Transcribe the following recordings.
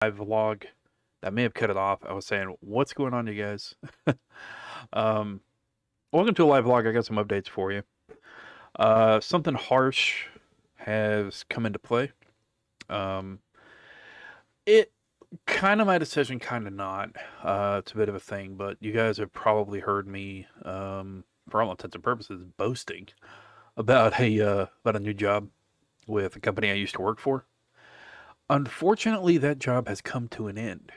live vlog. I may have cut it off. I was saying, what's going on, you guys? um, Welcome to a live vlog. I got some updates for you. Something harsh has come into play. It kind of my decision, kind of not. It's a bit of a thing, but you guys have probably heard me, for all intents and purposes, boasting about a new job with a company I used to work for. Unfortunately, that job has come to an end.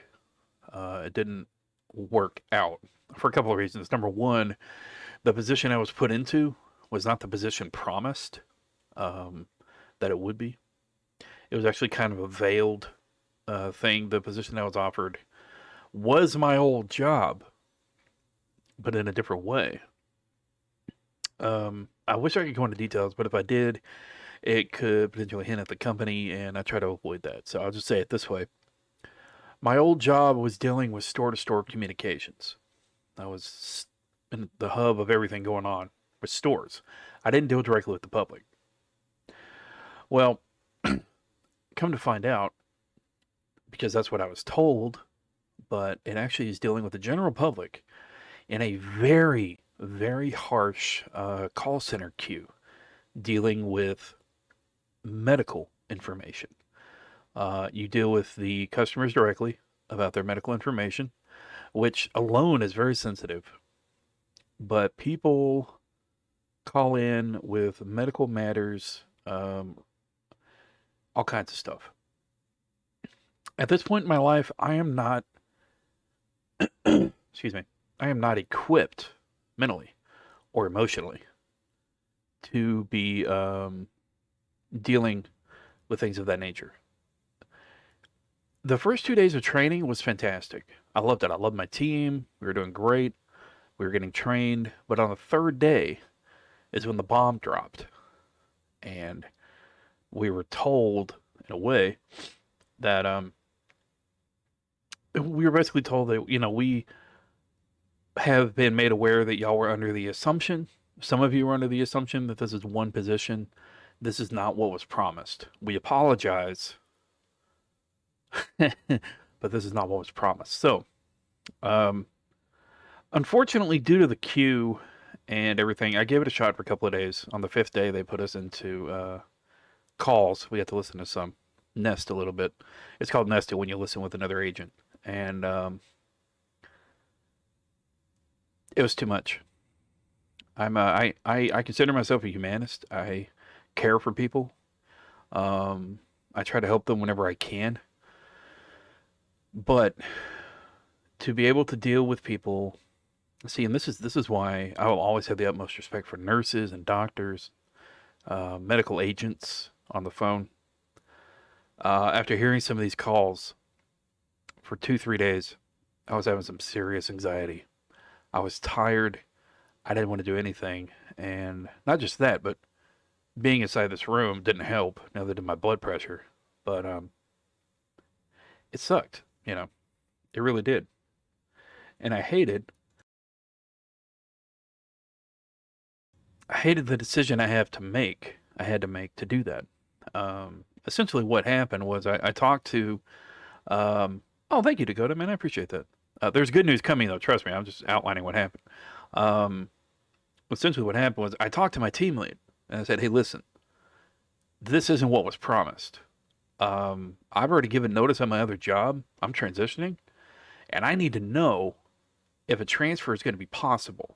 It didn't work out for a couple of reasons. Number one, the position I was put into was not the position promised that it would be. It was actually kind of a veiled thing. The position I was offered was my old job, but in a different way. I wish I could go into details, but if I did, it could potentially hint at the company, and I try to avoid that. So I'll just say it this way. My old job was dealing with store-to-store communications. I was in the hub of everything going on with stores. I didn't deal directly with the public. Well, come to find out, because that's what I was told, but it actually is dealing with the general public in a very, very harsh call center queue, dealing with medical information. You deal with the customers directly about their medical information, which alone is very sensitive. But people call in with medical matters, all kinds of stuff. At this point in my life, I am not, excuse me, I am not equipped mentally or emotionally to be dealing with things of that nature. The first 2 days of training was fantastic. I loved it. I loved my team. We were doing great. We were getting trained. But on the third day is when the bomb dropped. And we were told, in a way, that we were basically told that, we have been made aware that y'all were under the assumption, some of you were under the assumption that this is one position. This is not what was promised. We apologize, but this is not what was promised. So, unfortunately, due to the queue and everything, I gave it a shot for a couple of days. On the 5th day, they put us into calls. We had to listen to some Nest a little bit. It's called Nested when you listen with another agent. And it was too much. I consider myself a humanist. I care for people. I try to help them whenever I can. But to be able to deal with people, see, and this is why I will always have the utmost respect for nurses and doctors, medical agents on the phone. After hearing some of these calls for 2-3 days, I was having some serious anxiety. I was tired. I didn't want to do anything. And not just that, but being inside this room didn't help. Now that did my blood pressure. But it sucked, It really did. And I hated the decision I had to make to do that. Essentially what happened was I talked to, oh, thank you, Dakota, man, I appreciate that. There's good news coming, though, trust me, I'm just outlining what happened. Essentially what happened was I talked to my team lead, and I said, hey, listen, this isn't what was promised. I've already given notice on my other job. I'm transitioning, and I need to know if a transfer is going to be possible.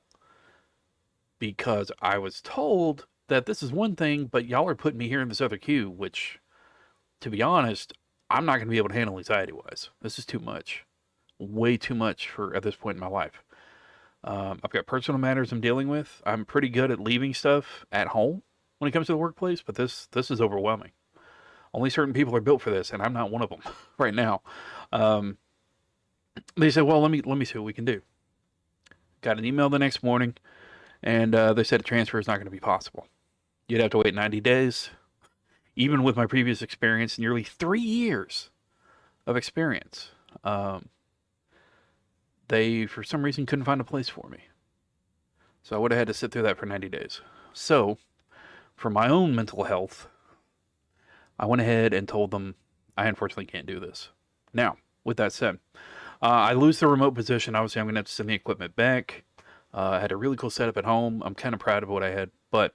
Because I was told that this is one thing, but y'all are putting me here in this other queue, which, to be honest, I'm not going to be able to handle anxiety-wise. This is too much. Way too much for at this point in my life. I've got personal matters I'm dealing with. I'm pretty good at leaving stuff at home when it comes to the workplace, but this is overwhelming. Only certain people are built for this, and I'm not one of them right now. They said, well, let me see what we can do. Got an email the next morning, and they said a transfer is not going to be possible. You'd have to wait 90 days. Even with my previous experience, nearly 3 years of experience, they, for some reason, couldn't find a place for me. So I would have had to sit through that for 90 days. So, for my own mental health, I went ahead and told them, I unfortunately can't do this. Now, with that said, I lose the remote position. Obviously, I'm going to have to send the equipment back. I had a really cool setup at home. I'm kind of proud of what I had, but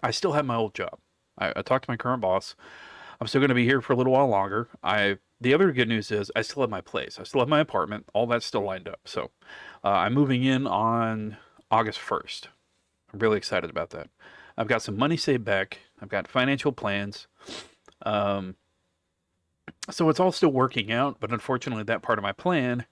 I still have my old job. I talked to my current boss. I'm still going to be here for a little while longer. The other good news is I still have my place. I still have my apartment. All that's still lined up. So I'm moving in on August 1st. I'm really excited about that. I've got some money saved back. I've got financial plans. Um, so it's all still working out, but unfortunately, that part of my plan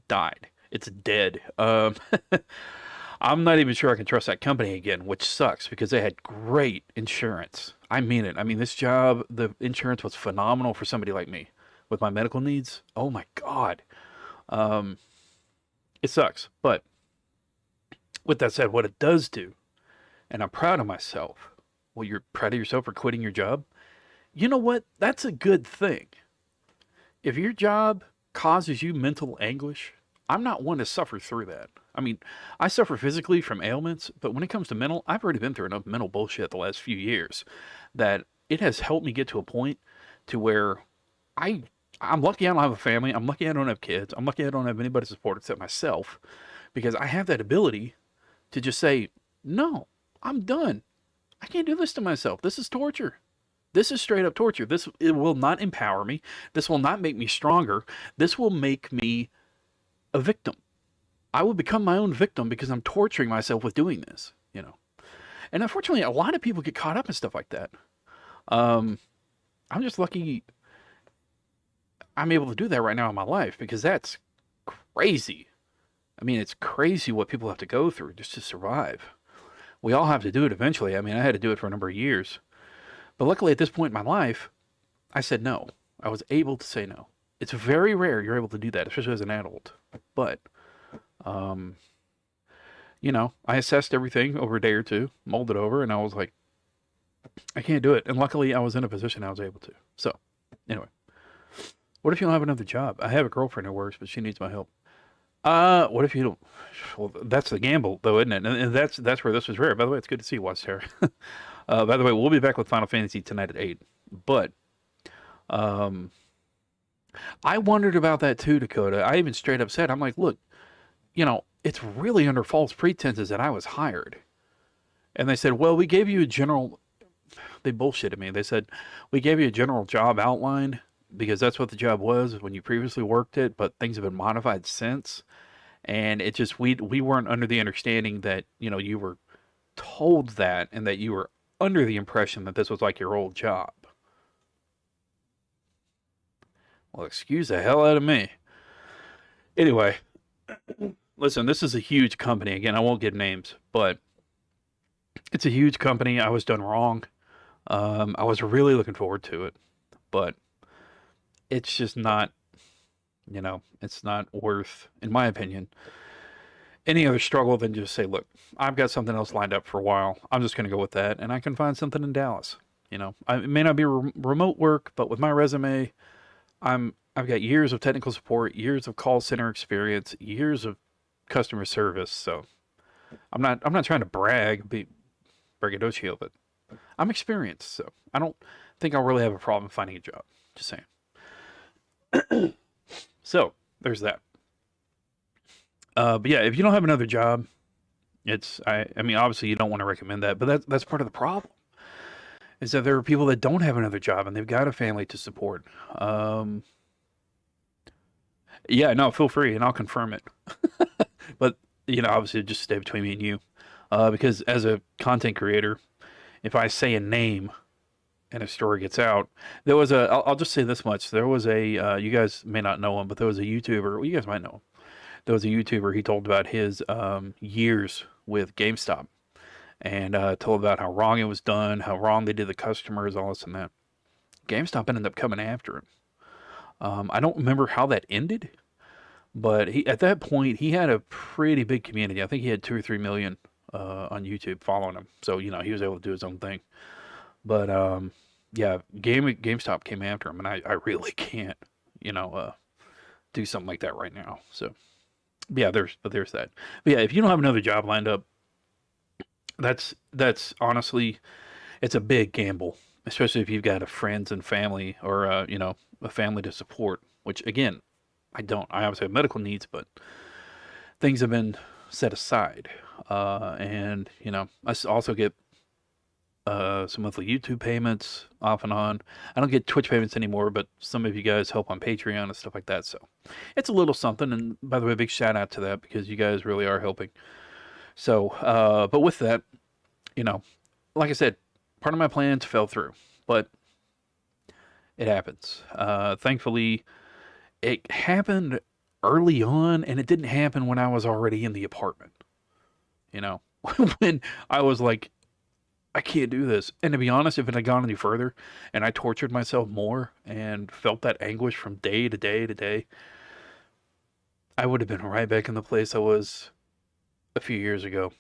died. It's dead. I'm not even sure I can trust that company again, which sucks because they had great insurance. I mean it. I mean, this job, the insurance was phenomenal for somebody like me with my medical needs. Oh my God. Um, it sucks. But with that said, what it does do, and I'm proud of myself. Well, you're proud of yourself for quitting your job? You know what? That's a good thing. If your job causes you mental anguish, I'm not one to suffer through that. I mean, I suffer physically from ailments, but when it comes to mental, I've already been through enough mental bullshit the last few years that it has helped me get to a point to where I I'm lucky I don't have a family. I'm lucky I don't have kids. I'm lucky I don't have anybody to support except myself because I have that ability to just say, "No, I'm done. I can't do this to myself. This is torture. This is straight up torture. It will not empower me. This will not make me stronger. This will make me a victim. I will become my own victim because I'm torturing myself with doing this, you know." And unfortunately, a lot of people get caught up in stuff like that. Um, I'm just lucky I'm able to do that right now in my life because that's crazy. I mean, it's crazy what people have to go through just to survive. We all have to do it eventually. I mean, I had to do it for a number of years. But luckily, at this point in my life, I said no. I was able to say no. It's very rare you're able to do that, especially as an adult. But, um, I assessed everything over a day or two, mulled it over, and I was like, I can't do it. And luckily, I was in a position I was able to. So, anyway, what if you don't have another job? I have a girlfriend who works, but she needs my help. What if you don't? Well, that's the gamble, though, isn't it? And that's where this was rare. By the way, it's good to see you, Watch Terror. By the way, we'll be back with Final Fantasy tonight at 8. But um, I wondered about that too, Dakota. I even straight up said, I'm like, look, it's really under false pretenses that I was hired. And they said, well, we gave you a general. They bullshitted me. They said, we gave you a general job outline because that's what the job was when you previously worked it, but things have been modified since. And it just, we weren't under the understanding that, you were told that and that you were under the impression that this was like your old job. Well, excuse the hell out of me. Anyway, listen, this is a huge company. Again, I won't give names, but it's a huge company. I was done wrong. I was really looking forward to it, but it's just not, it's not worth, in my opinion, any other struggle than just say, look, I've got something else lined up for a while. I'm just going to go with that, and I can find something in Dallas. It may not be remote work, but with my resume, I've got years of technical support, years of call center experience, years of customer service. So I'm not trying to be braggadocio, but I'm experienced. So I don't think I'll really have a problem finding a job. Just saying. So there's that. But yeah, if you don't have another job, I mean, obviously you don't want to recommend that, but that's part of the problem is that there are people that don't have another job and they've got a family to support. Yeah, no, feel free and I'll confirm it. But, obviously just stay between me and you. Because as a content creator, if I say a name and a story gets out, I'll just say this much. There was you guys may not know him, but there was a YouTuber, well, you guys might know him. There was a YouTuber, he told about his years with GameStop and told about how wrong it was done, how wrong they did the customers, all this and that. GameStop ended up coming after him. I don't remember how that ended, but at that point, he had a pretty big community. I think he had 2 or 3 million on YouTube following him. So, he was able to do his own thing. But, yeah, GameStop came after him, and I really can't, do something like that right now. So, yeah, there's that. But yeah, if you don't have another job lined up, that's honestly, it's a big gamble, especially if you've got a friends and family or, a family to support which again, I don't. I obviously have medical needs, but things have been set aside. And, you know, I also get some monthly YouTube payments off and on. I don't get Twitch payments anymore, but some of you guys help on Patreon and stuff like that. So it's a little something. And by the way, big shout out to that because you guys really are helping. So, but with that, you know, like I said, part of my plans fell through, but it happens. Thankfully, it happened early on, and it didn't happen when I was already in the apartment. You know, when I was like, I can't do this. And to be honest, if it had gone any further and I tortured myself more and felt that anguish from day to day to day, I would have been right back in the place I was a few years ago.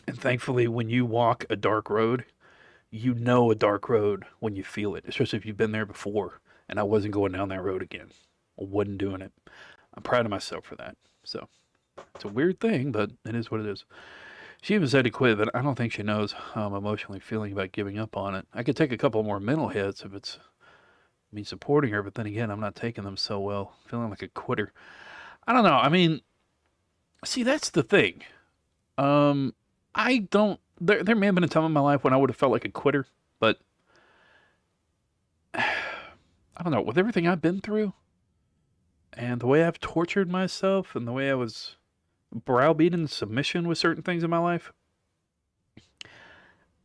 And thankfully, when you walk a dark road, you know a dark road when you feel it, especially if you've been there before. And I wasn't going down that road again. I wasn't doing it. I'm proud of myself for that. So it's a weird thing, but it is what it is. She even said to quit, but I don't think she knows how I'm emotionally feeling about giving up on it. I could take a couple more mental hits if it's me supporting her, but then again, I'm not taking them so well. Feeling like a quitter. I don't know. I mean, see, that's the thing. I don't. There may have been a time in my life when I would have felt like a quitter, but I don't know. With everything I've been through, and the way I've tortured myself, and the way I was browbeaten submission with certain things in my life,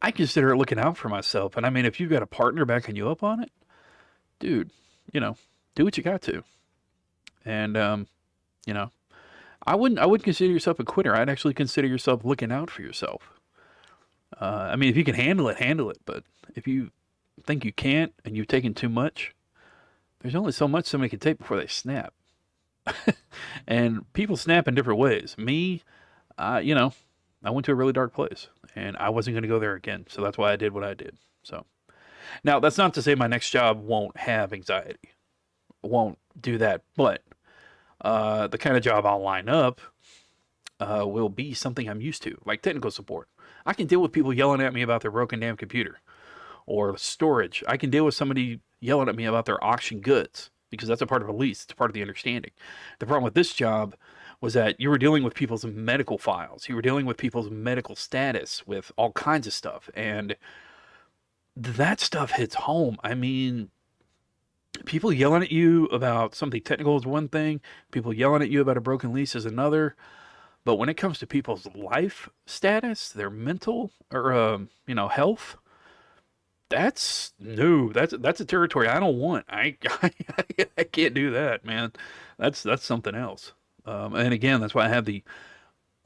I consider it looking out for myself. And I mean, if you've got a partner backing you up on it, dude, you know, do what you got to. And you know, I wouldn't consider yourself a quitter. I'd actually consider yourself looking out for yourself. I mean, if you can handle it, handle it. But if you think you can't and you've taken too much, there's only so much somebody can take before they snap. And people snap in different ways. Me, you know, I went to a really dark place and I wasn't going to go there again. So that's why I did what I did. So now that's not to say my next job won't have anxiety, won't do that. But the kind of job I'll line up will be something I'm used to, like technical support. I can deal with people yelling at me about their broken damn computer or storage. I can deal with somebody yelling at me about their auction goods, because that's a part of a lease. It's a part of the understanding. The problem with this job was that you were dealing with people's medical files. You were dealing with people's medical status, with all kinds of stuff. And that stuff hits home. I mean, people yelling at you about something technical is one thing. People yelling at you about a broken lease is another. But when it comes to people's life status, their mental or, you know, health, that's new. That's a territory I don't want. I can't do that, man. That's something else. And again, that's why I have the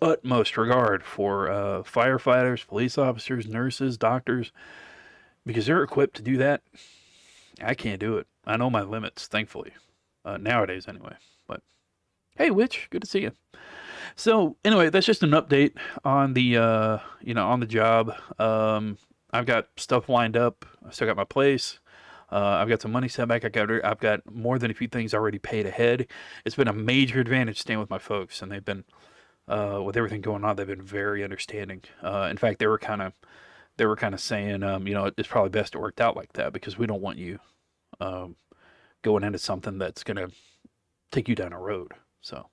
utmost regard for firefighters, police officers, nurses, doctors, because they're equipped to do that. I can't do it. I know my limits, thankfully, nowadays anyway. But hey, Witch, good to see you. So anyway, that's just an update on the you know, on the job. I've got stuff lined up. I still got my place. I've got some money set back. I've got more than a few things already paid ahead. It's been a major advantage staying with my folks, and they've been with everything going on. They've been very understanding. In fact, they were kind of saying, you know, it's probably best it worked out like that because we don't want you going into something that's gonna take you down a road. So,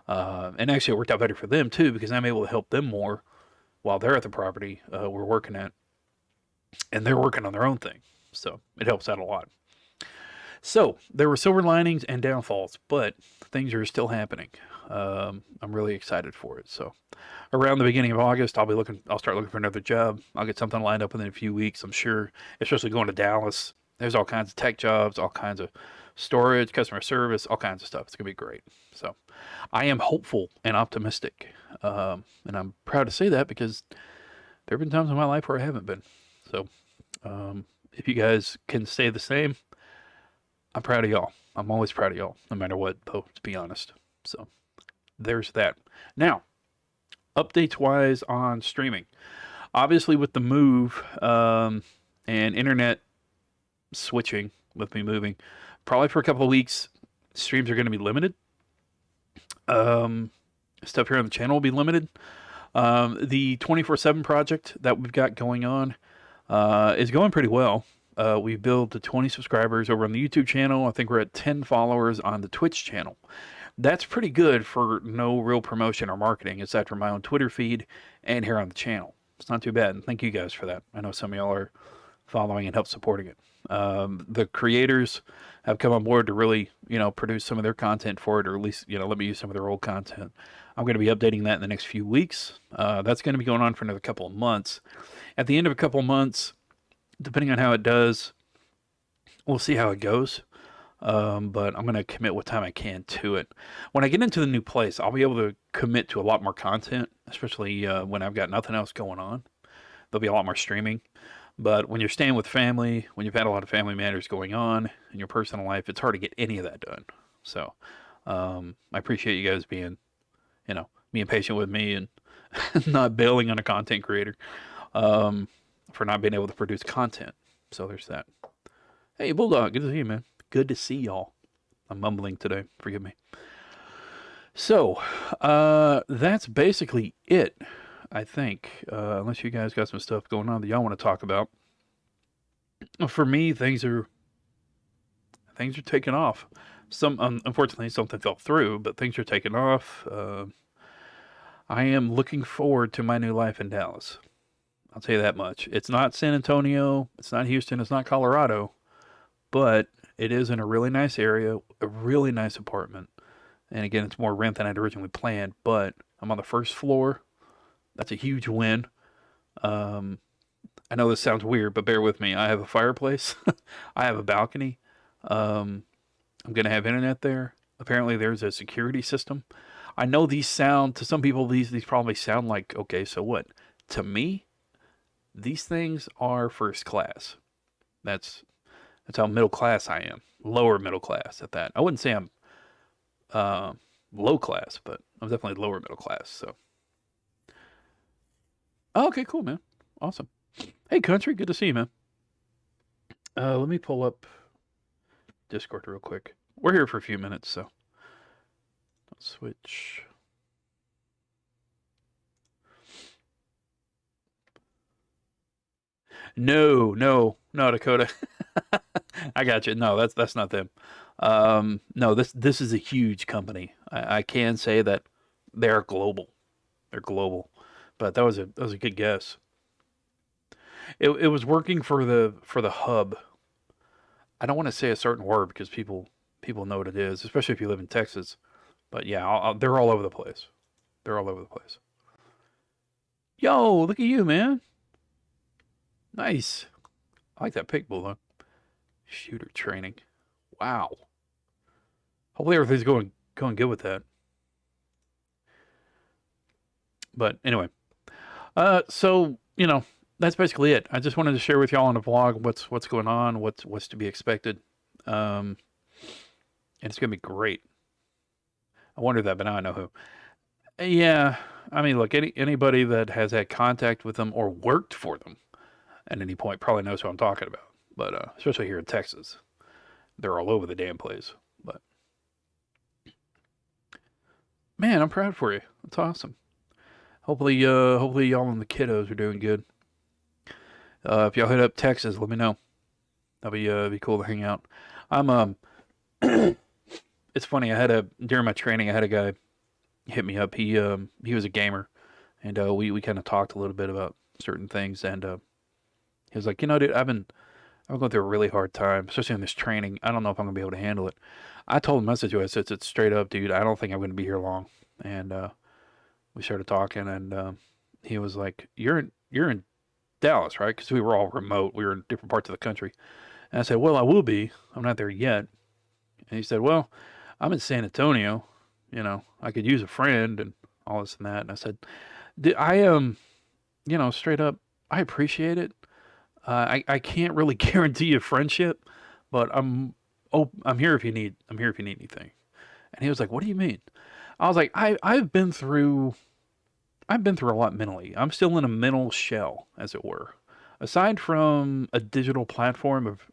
and actually, it worked out better for them too because I'm able to help them more while they're at the property we're working at. And they're working on their own thing. So it helps out a lot. So there were silver linings and downfalls, but things are still happening. I'm really excited for it. So around the beginning of August, I'll start looking for another job. I'll get something lined up within a few weeks, I'm sure, especially going to Dallas. There's all kinds of tech jobs, all kinds of storage, customer service, all kinds of stuff. It's going to be great. So I am hopeful and optimistic. And I'm proud to say that because there have been times in my life where I haven't been. So, if you guys can say the same, I'm proud of y'all. I'm always proud of y'all, no matter what, though, to be honest. So, there's that. Now, updates-wise on streaming. Obviously, with the move and internet switching, with me moving, probably for a couple of weeks, streams are going to be limited. Stuff here on the channel will be limited. The 24/7 project that we've got going on is going pretty well. we built to 20 subscribers over on the YouTube channel. I think we're at 10 followers on the Twitch channel. That's pretty good for no real promotion or marketing. It's after my own Twitter feed and here on the channel. It's not too bad. And thank you guys for that. I know some of y'all are following and help supporting it. The creators have come on board to really, produce some of their content for it, or at least, let me use some of their old content. I'm going to be updating that in the next few weeks. That's going to be going on for another couple of months. At the end of a couple of months, depending on how it does, we'll see how it goes. But I'm going to commit what time I can to it. When I get into the new place, I'll be able to commit to a lot more content, especially when I've got nothing else going on. There'll be a lot more streaming. But when you're staying with family, when you've had a lot of family matters going on in your personal life, it's hard to get any of that done. So I appreciate you guys being patient with me and not bailing on a content creator for not being able to produce content. So there's that. Hey, Bulldog, good to see you, man. Good to see y'all. I'm mumbling today. Forgive me. So, that's basically it, I think. Unless you guys got some stuff going on that y'all want to talk about. For me, things are taking off. Unfortunately, something fell through, but things are taking off. I am looking forward to my new life in Dallas. I'll tell you that much. It's not San Antonio. It's not Houston. It's not Colorado. But it is in a really nice area, a really nice apartment. And again, it's more rent than I'd originally planned, but I'm on the first floor. That's a huge win. I know this sounds weird, but bear with me. I have a fireplace. I have a balcony. I'm going to have internet there. Apparently there's a security system. I know these sound, to some people, these probably sound like, okay, so what? To me, these things are first class. That's how middle class I am. Lower middle class at that. I wouldn't say I'm low class, but I'm definitely lower middle class. So, oh, okay, cool, man. Awesome. Hey, country, good to see you, man. Let me pull up Discord real quick. We're here for a few minutes, so let's switch. No, Dakota. I got you. No, that's not them. No, this is a huge company. I can say that they're global. They're global, but that was a good guess. It was working for the hub. I don't want to say a certain word because people know what it is, especially if you live in Texas. But yeah, they're all over the place. They're all over the place. Yo, look at you, man. Nice. I like that pick, Bulldog. Shooter training. Wow. Hopefully everything's going good with that. But anyway, so that's basically it. I just wanted to share with y'all on the vlog what's going on, what's to be expected, and it's gonna be great. I wondered that, but now I know who. Yeah, I mean, look, anybody that has had contact with them or worked for them at any point probably knows who I'm talking about. But especially here in Texas, they're all over the damn place. But man, I'm proud for you. That's awesome. Hopefully y'all and the kiddos are doing good. If y'all hit up Texas, let me know. That'd be cool to hang out. I'm it's funny. During my training, I had a guy hit me up. He was a gamer, and we kind of talked a little bit about certain things, and he was like, dude, I'm going through a really hard time, especially in this training. I don't know if I'm gonna be able to handle it. I told him, I said it's straight up, dude. I don't think I'm gonna be here long. And we started talking, and he was like, you're in Dallas, right? Because we were all remote. We were in different parts of the country. And I said, well, I will be. I'm not there yet. And he said, well, I'm in San Antonio. I could use a friend and all this and that. And I said, I am, straight up, I appreciate it. I can't really guarantee you friendship, but I'm here if you need anything. And he was like, what do you mean? I was like, I've been through a lot mentally. I'm still in a mental shell, as it were. Aside from a digital platform of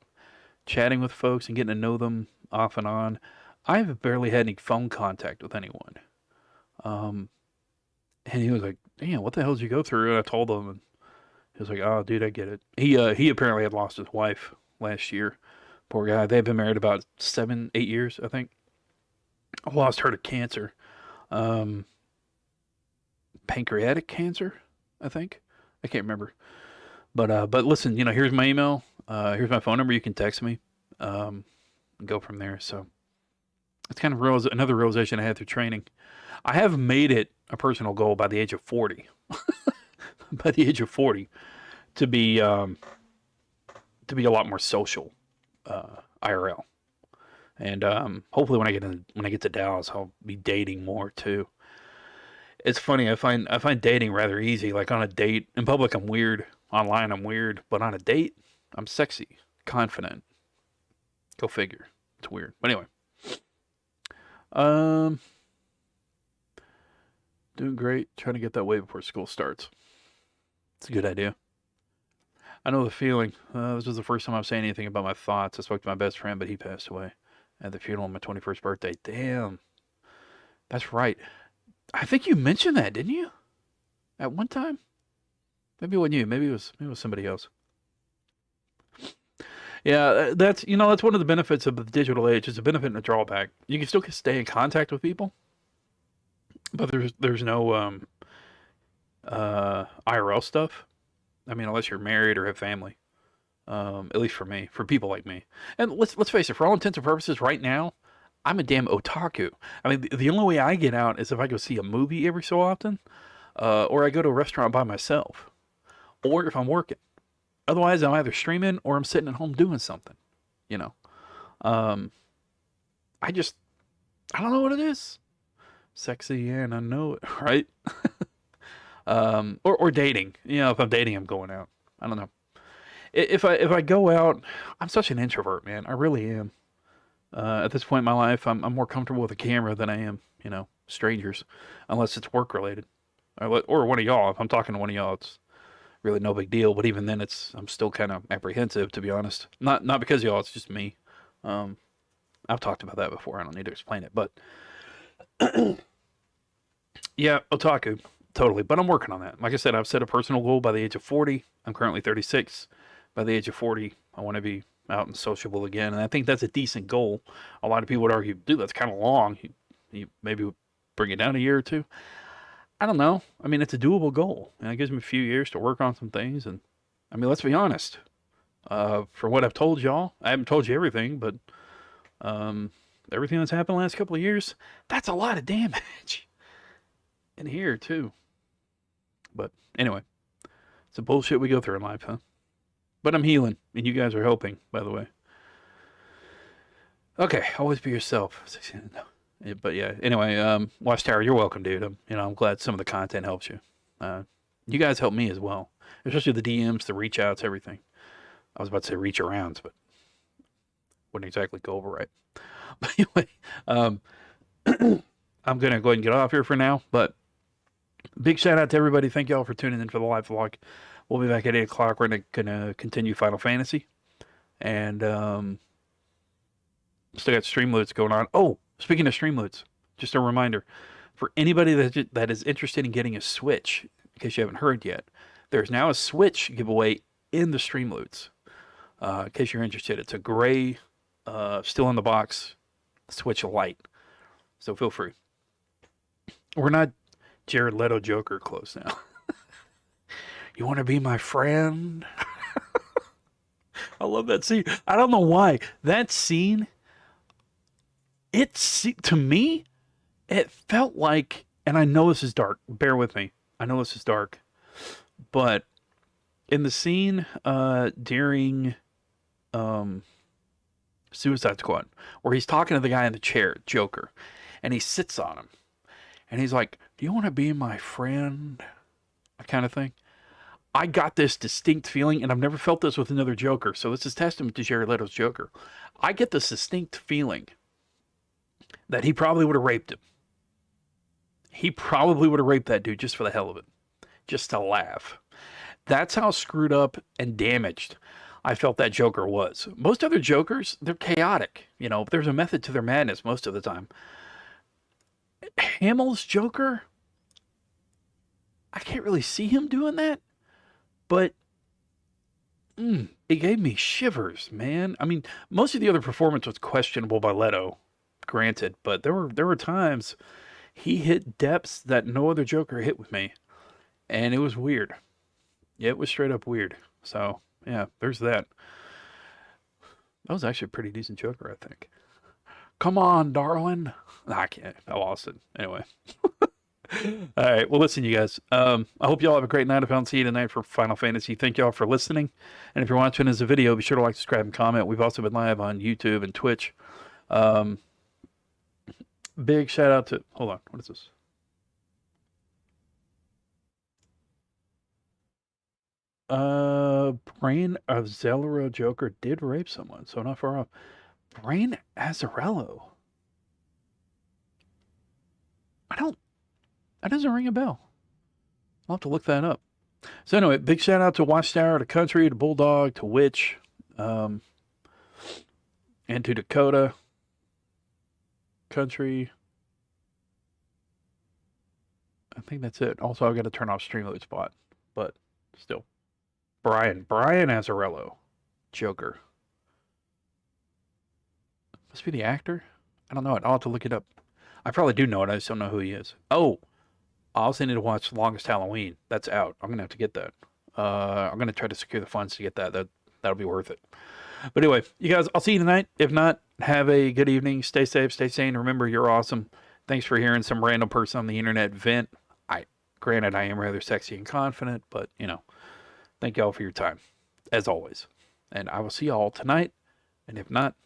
chatting with folks and getting to know them off and on, I've barely had any phone contact with anyone. And he was like, damn, what the hell did you go through? And I told him, and he was like, oh, dude, I get it. He apparently had lost his wife last year. Poor guy. They've been married about 7, 8 years, I think. I lost her to cancer. Um, Pancreatic cancer, I think. I can't remember. But listen, here's my email. Here's my phone number. You can text me. And go from there. So it's kind of another realization I had through training. I have made it a personal goal by the age of 40. By the age of 40, to be a lot more social, IRL. And hopefully when I get to Dallas, I'll be dating more too. It's funny. I find dating rather easy. Like on a date in public, I'm weird. Online, I'm weird. But on a date, I'm sexy, confident. Go figure. It's weird. But anyway, doing great. Trying to get that way before school starts. It's a good idea. I know the feeling. This was the first time I'm saying anything about my thoughts. I spoke to my best friend, but he passed away at the funeral on my 21st birthday. Damn. That's right. I think you mentioned that, didn't you? At one time? Maybe it wasn't you. Maybe it was somebody else. Yeah, that's one of the benefits of the digital age. It's a benefit and a drawback. You can still stay in contact with people, but there's no IRL stuff. I mean, unless you're married or have family. At least for me, for people like me. And let's face it, for all intents and purposes, right now, I'm a damn otaku. I mean, the only way I get out is if I go see a movie every so often, or I go to a restaurant by myself, or if I'm working. Otherwise, I'm either streaming or I'm sitting at home doing something. I don't know what it is. Sexy and I know it, right? Or dating. If I'm dating, I'm going out. I don't know. If I go out, I'm such an introvert, man. I really am. At this point in my life, I'm more comfortable with a camera than I am, strangers, unless it's work related, or one of y'all. If I'm talking to one of y'all, it's really no big deal. But even then, I'm still kind of apprehensive, to be honest. Not because of y'all, it's just me. I've talked about that before. I don't need to explain it, but yeah, otaku, totally. But I'm working on that. Like I said, I've set a personal goal by the age of 40. I'm currently 36. By the age of 40, I want to be out and sociable again, and I think that's a decent goal. A lot of people would argue, dude, that's kind of long. You maybe bring it down a year or two. I don't know. I mean, it's a doable goal, and it gives me a few years to work on some things. And I mean, let's be honest. For what I've told y'all, I haven't told you everything, but everything that's happened the last couple of years, that's a lot of damage in here too. But anyway, it's the bullshit we go through in life, huh? But I'm healing, and you guys are helping, by the way. Okay, always be yourself. But yeah, anyway, Watchtower, you're welcome, dude. I'm glad some of the content helps you. You guys help me as well, especially the DMs, the reach outs, everything. I was about to say reach arounds, but wouldn't exactly go over right. But anyway, I'm gonna go ahead and get off here for now. But big shout out to everybody. Thank y'all for tuning in for the live vlog. We'll be back at 8 o'clock. We're gonna continue Final Fantasy, and still got Streamloots going on. Oh, speaking of Streamloots, just a reminder for anybody that is interested in getting a Switch. In case you haven't heard yet, there's now a Switch giveaway in the Streamloots. In case you're interested, it's a gray, still in the box, Switch Lite. So feel free. We're not Jared Leto Joker close now. You want to be my friend? I love that scene. I don't know why. That scene, to me, it felt like, and I know this is dark. Bear with me. I know this is dark. But in the scene during Suicide Squad, where he's talking to the guy in the chair, Joker, and he sits on him, and he's like, do you want to be my friend? That kind of thing. I got this distinct feeling, and I've never felt this with another Joker, so this is testament to Jared Leto's Joker. I get this distinct feeling that he probably would have raped him. He probably would have raped that dude just for the hell of it. Just to laugh. That's how screwed up and damaged I felt that Joker was. Most other Jokers, they're chaotic. There's a method to their madness most of the time. Hamill's Joker, I can't really see him doing that. But it gave me shivers, man. I mean, most of the other performance was questionable by Leto, granted, but there were times he hit depths that no other Joker hit with me, and it was weird. It was straight up weird. So yeah, there's that. That was actually a pretty decent Joker, I think. Come on, darling. Nah, I can't. I lost it. Anyway. All right. Well, listen, you guys. I hope y'all have a great night. If I don't see you tonight for Final Fantasy, thank y'all for listening. And if you're watching as a video, be sure to like, subscribe, and comment. We've also been live on YouTube and Twitch. Big shout out to. Hold on. What is this? Brain of Zelero Joker did rape someone, so not far off. Brain Azarello. That doesn't ring a bell. I'll have to look that up. So anyway, big shout out to Watchtower, to Country, to Bulldog, to Witch, and to Dakota. Country. I think that's it. Also, I've got to turn off Streamload Spot, but still. Brian Azarello. Joker. Must be the actor? I don't know it. I'll have to look it up. I probably do know it. I just don't know who he is. Oh, I also need to watch Longest Halloween. That's out. I'm going to have to get that. I'm going to try to secure the funds to get that. That'll be worth it. But anyway, you guys, I'll see you tonight. If not, have a good evening. Stay safe, stay sane. Remember, you're awesome. Thanks for hearing some random person on the internet vent. Granted, I am rather sexy and confident, but, thank y'all for your time, as always. And I will see y'all tonight. And if not,